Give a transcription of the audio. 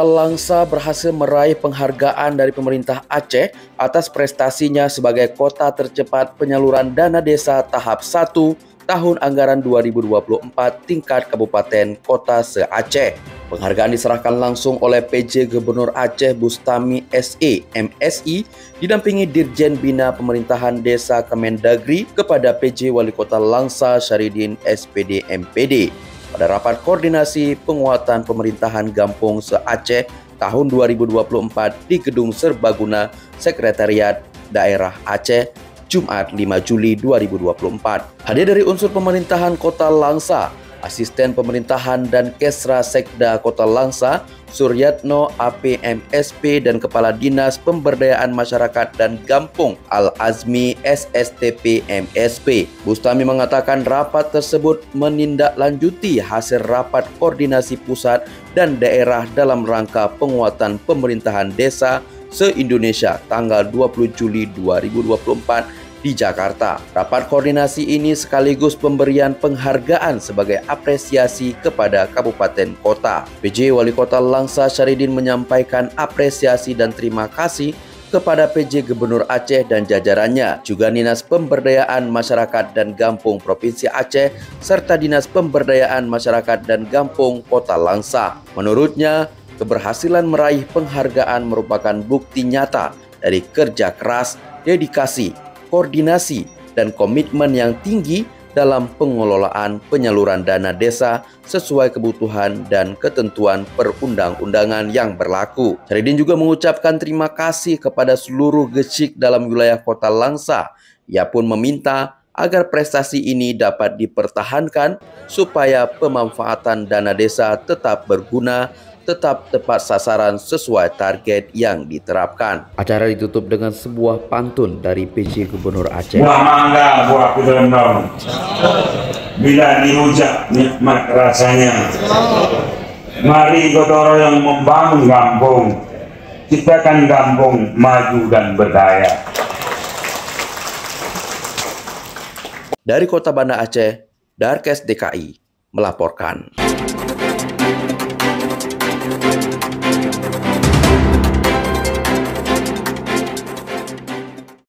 Kota Langsa berhasil meraih penghargaan dari pemerintah Aceh atas prestasinya sebagai kota tercepat penyaluran dana desa tahap 1 tahun anggaran 2024 tingkat Kabupaten Kota se-Aceh. Penghargaan diserahkan langsung oleh PJ Gubernur Aceh Bustami SE MSI didampingi Dirjen Bina Pemerintahan Desa Kemendagri kepada PJ Wali Kota Langsa Syahridin SPD MPD. Pada rapat koordinasi penguatan pemerintahan Gampung se-Aceh tahun 2024 di Gedung Serbaguna Sekretariat Daerah Aceh, Jumat 5 Juli 2024. Hadir dari unsur pemerintahan Kota Langsa, Asisten Pemerintahan dan Kesra Sekda Kota Langsa, Suryatno APMSP dan Kepala Dinas Pemberdayaan Masyarakat dan Gampung Al-Azmi SSTP MSP. Bustami mengatakan rapat tersebut menindaklanjuti hasil rapat koordinasi pusat dan daerah dalam rangka penguatan pemerintahan desa se-Indonesia tanggal 20 Juli 2024 di Jakarta. Rapat koordinasi ini sekaligus pemberian penghargaan sebagai apresiasi kepada kabupaten kota. PJ Wali Kota Langsa Syahridin menyampaikan apresiasi dan terima kasih kepada PJ Gubernur Aceh dan jajarannya, juga Dinas Pemberdayaan Masyarakat dan Gampung Provinsi Aceh, serta Dinas Pemberdayaan Masyarakat dan Gampung Kota Langsa. Menurutnya, keberhasilan meraih penghargaan merupakan bukti nyata dari kerja keras, dedikasi, koordinasi, dan komitmen yang tinggi dalam pengelolaan penyaluran dana desa sesuai kebutuhan dan ketentuan perundang-undangan yang berlaku. Syahridin juga mengucapkan terima kasih kepada seluruh gesik dalam wilayah Kota Langsa. Ia pun meminta agar prestasi ini dapat dipertahankan supaya pemanfaatan dana desa tetap berguna, tetap tepat sasaran sesuai target yang diterapkan. Acara ditutup dengan sebuah pantun dari PJ Gubernur Aceh. Buah mangga, buah kedondong, bila dirujak nikmat rasanya. Mari gotong royong membangun kampung, ciptakan kampung maju dan berdaya. Dari Kota Banda Aceh, Darkes DKI melaporkan.